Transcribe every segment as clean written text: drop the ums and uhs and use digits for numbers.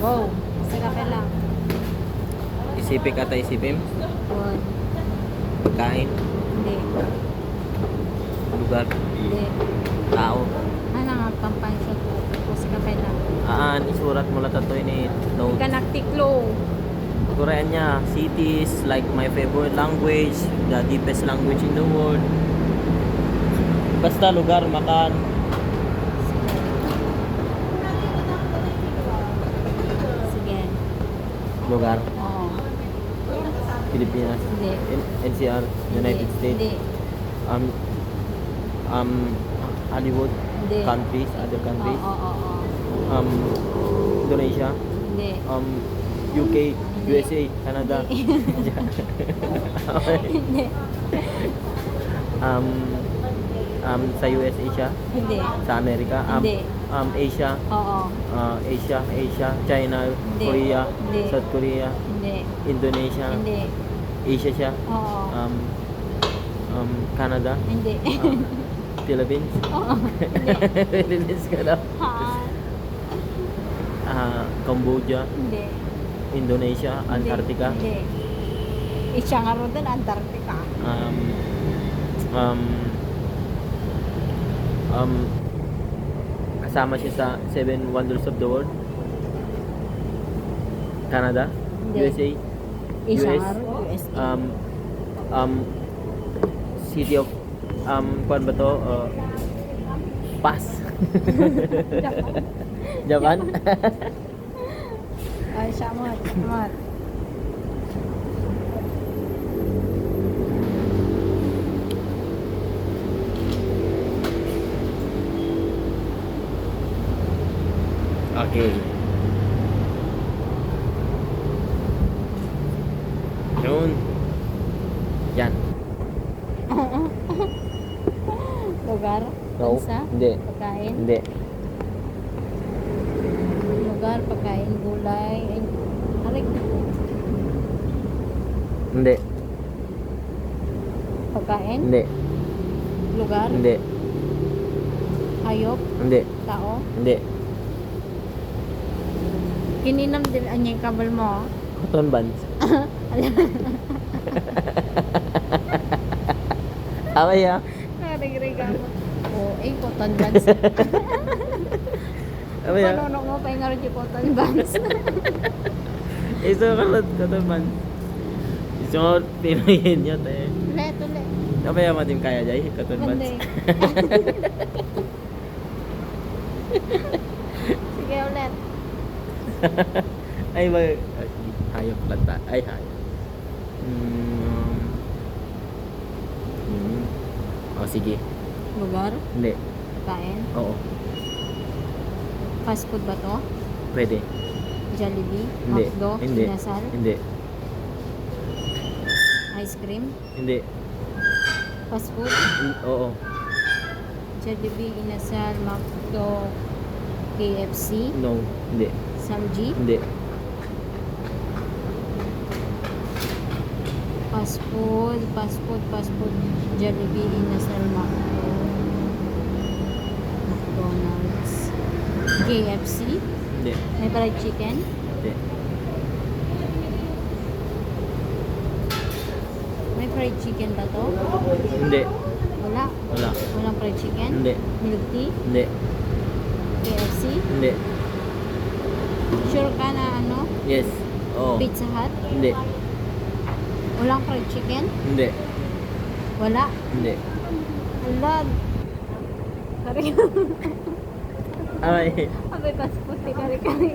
Go. Sa kape lang. Isipik ata isipin. Good. Pagkain. Hindi. Lugar. Hindi. Tao. Ano nga pampang sa ko sa kape lang. Isurat mo lang ito ini notes. Ika nagtiklo. Korean niya. Cities, like my favorite language, the deepest language in the world. Basta lugar, makan. Sige. Lugar. Oo. Pilipinas. Hindi. NCR. United Hindi. States. Hindi. Hollywood. Hindi. Countries, other countries. Oo. Indonesia. Hindi. UK, USA, Canada. Hindi. Sa USA siya, Hindi. sa Amerika, Hindi. Asia, Oo. Asia, China, Hindi. Korea, Hindi. South Korea, Hindi. Indonesia, Hindi. Asia siya, Oo. Canada, Hindi. Philippines. Oo. Hindi. Philippines ka daw. Ha. Cambodia, Hindi. Indonesia, Hindi. Antarctica, Hindi. Isya nga ro din, Antarctica. Kasama siya sa 7 Wonders of the World. Canada, Hindi. USA, Isya US, nga ro, USA. City of kuan ba to? Pass. Japan. Ay, siya mo. Mat. Okay. Yun. Yan. Lugar? No. Bansa? Hindi. Pagkain? Hindi. Lugar, pagkain, gulay. Ay, arik. Hindi. Pagkain? Hindi. Lugar? Hindi. Hayop? Hindi. Tao? Hindi. Kininam din ang yung kabal mo. Cotton buds. Apa ya? Narinig-riga mo. Oo, cotton buds. Apa ya? Paano mo pa yung yung cotton buds? Itu kalau cotton buds. Itu pinayin niya tayo. Ulit. Apa ya matim kaya jay cotton buds? Hindi. Sige ulit. Ay ba hayop lata. Ay hayop. Oh sige. Lugar? Hindi. Kain? Oo. Fast food ba to? Pwede. Jollibee? Hindi. Hotdog? Hindi. Inasal? Hindi. Ice cream? Hindi. Fast food? Oo. Jollibee, Inasal, McDo, KFC, No. Hindi. Samji, Hindi. fast food, Jollibee, Inasal, McDonald's, KFC, Hindi. may fried chicken, Hindi. may fried chicken ba to? Hindi. Wala. Wala. Walang fried chicken? Hindi. Milk tea? Hindi. KFC? Hindi. Sure ka na ano? Yes. Oo. Pizza Hut? Hindi. Walang fried chicken? Hindi. Wala. Hindi. Ala. Kari. Ay. Abay, passport ni kari-kari.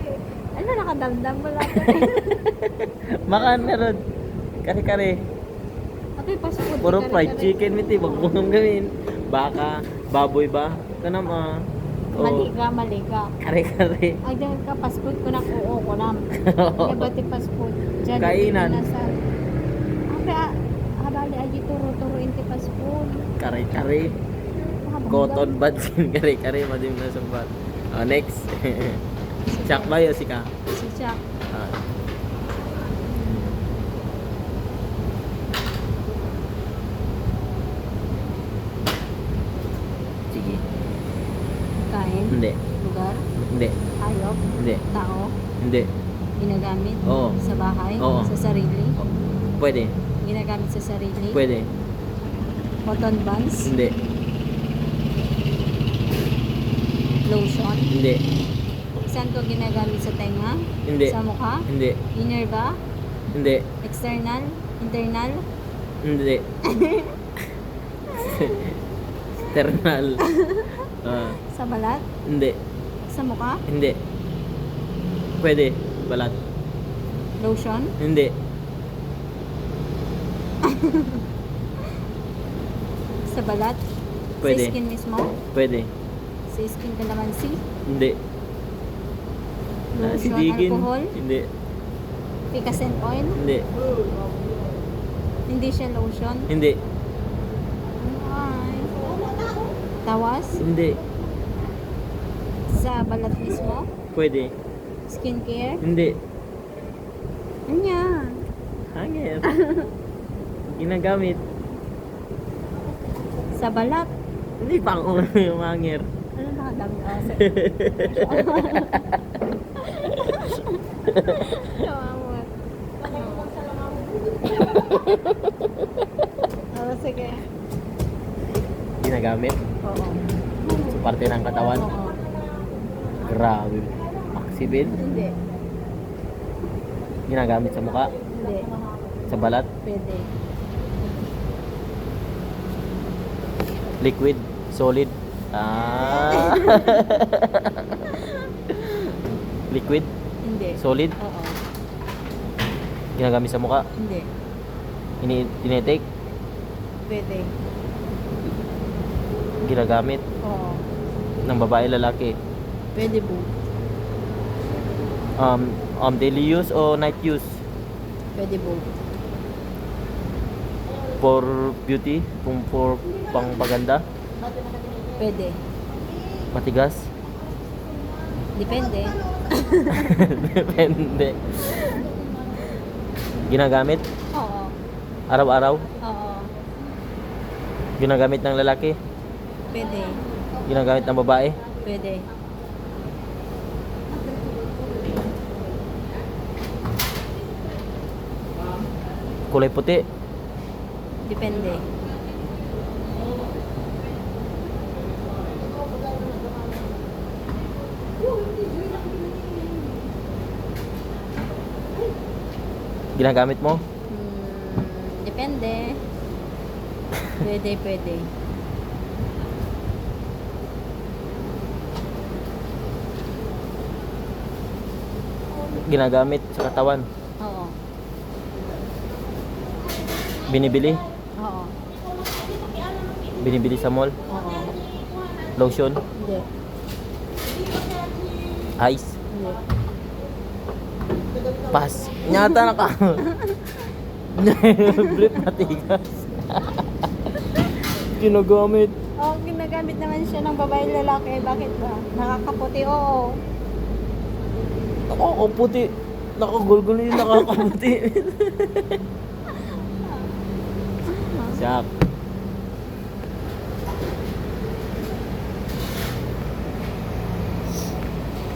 Ano, nakadamdam mo lang. Makan meron. Kare-kare. Abay, passport ni Puro kari-kari. fried chicken miti. Wag mo nang gawin. Baka, baboy ba? Kanam Mali ka. Kare-kare. Ay, dahil ka, passport ko na oo ko na. Kaya bati passport. Diyan, Kainan. Inasal. Abay, habali aji turo-turo inti passport. Kare-kare. Cotton buds. Kare-kare. Madim na sumbat. Next. Chak ba yun si ka? Si Chuck. Sige. Kain. Hindi. Lugar. Hindi. Hayop. Hindi. Tao. Hindi. Ginagamit? Oo. Sa bahay? Oo. Sa sarili? Pwede. Ginagamit sa sarili? Pwede. Cotton buds? Hindi. Lotion? Hindi. Saan ko ginagamit sa tenga? Hindi. Sa mukha? Hindi. Inner ba? Hindi. External? Internal? Hindi. External. Ah, Sa balat? hindi. Sa mukha? Hindi. Pwede. Balat. Lotion? Hindi. Sa balat? Pwede. Sa skin mismo? Pwede. Sa skin kalamansi? Hindi. Lotion, Sidigin. alcohol? Hindi. Picasen oil? Hindi. Hindi siya lotion? Hindi. Ay. Tawas? Hindi. Sa balat mismo? Pwede. Skincare? Hindi. Ano yan? Hangin. Ginagamit. Sa balat? Hindi pang ulo yung hangir. Ano nakadami? Oh, sa... Kawawa. Oh, sige. Ginagamit Oo. sa parte ng katawan. Oo. Grabe. Oxybin. Hindi. Ginagamit sa mukha. Hindi. Sa balat. Pwede. Liquid. Solid. Ah. Liquid. Hindi. Solid. Oo. Ginagamit sa mukha. Hindi. Tinetake. Pwede. Ginagamit Oo. ng babae lalaki. Pwede po. Daily use o night use? Pwede po. For beauty? Kung for pangpaganda? Pwede. Matigas? Depende. Depende. Ginagamit? Oo. Araw-araw? Oo. Ginagamit ng lalaki? Pwede. Ginagamit ng babae? Pwede. Kulay puti? Depende. Ginagamit mo? Depende. Pwede, pwede. Ginagamit sa katawan? Oo. Binibili? Oo. Binibili sa mall? Oo. Lotion? Hindi. Ice? Hindi. Pass. Nyata na ka. Brief matigas. Ginagamit. Oo, ginagamit naman siya ng babae lalaki. Bakit ba? Nakakaputi, oo. Ako, puti. Nakagulgulo yung nakakaputi. Siyak.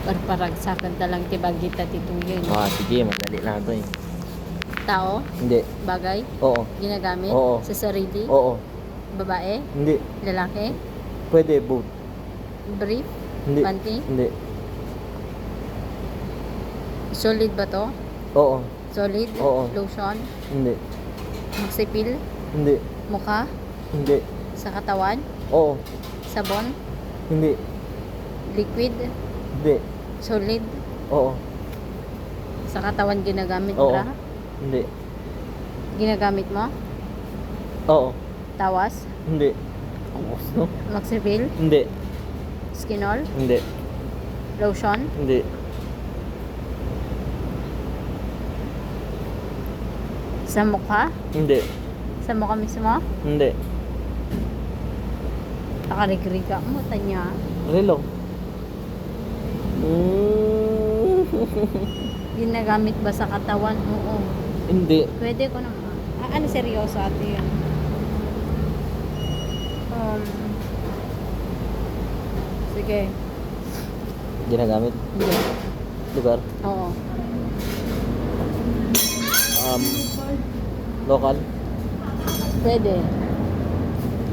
Parparagsakan talang tibagita titong yun. Sige, madali lang ito eh. Tao, Hindi. bagay, Oo. ginagamit Oo. sa sarili, Oo. babae, Hindi. lalaki, Pwede, both. brief, Hindi. panty, Hindi. solid ba to? Oo. Solid, Oo. lotion, Hindi. magsipil, Hindi. mukha, Hindi. sa katawan, Oo. sabon, Hindi. liquid, Hindi. solid, Oo. sa katawan ginagamit Oo. bra, Hindi. ginagamit mo, Oo. tawas, Hindi. Ubus, no? magsipil, Hindi. skinol, Hindi. lotion, Hindi. sa mukha, Hindi. sa mukha mismo, Hindi. nakarigriga mo, tanya. Relo. Ginagamit ba sa katawan? Oo. Hindi. Pwede ko naman. Ano seryoso ate yun? Sige. Ginagamit? Hindi. Lugar? Oo. Local? Pwede.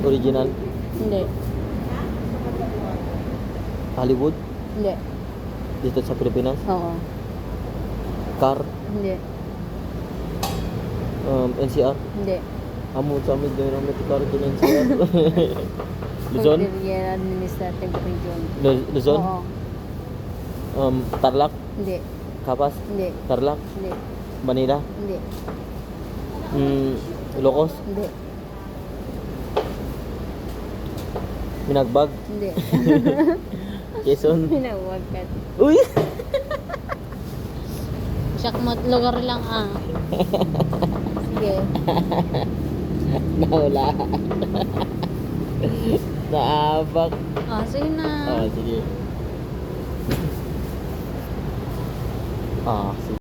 Original? Hindi. Hollywood? Hindi. Dito sa Pilipinas? Oo. Car? Hindi. NCR? Hindi. Amo sa amin doon ang car doon NCR. Luzon? Cordillera Administrative Region. Luzon? Oo. Tarlac? Hindi. Kapas? Hindi. Tarlac? Hindi. Manila? Hindi. Ilocos? Hindi. Minagbag? Hindi. Quezon? Pinawag ka. Uy! Shakmot lugar lang ah. Sige. Nawala. Naabak. Ah, sige na. Sige. Sige.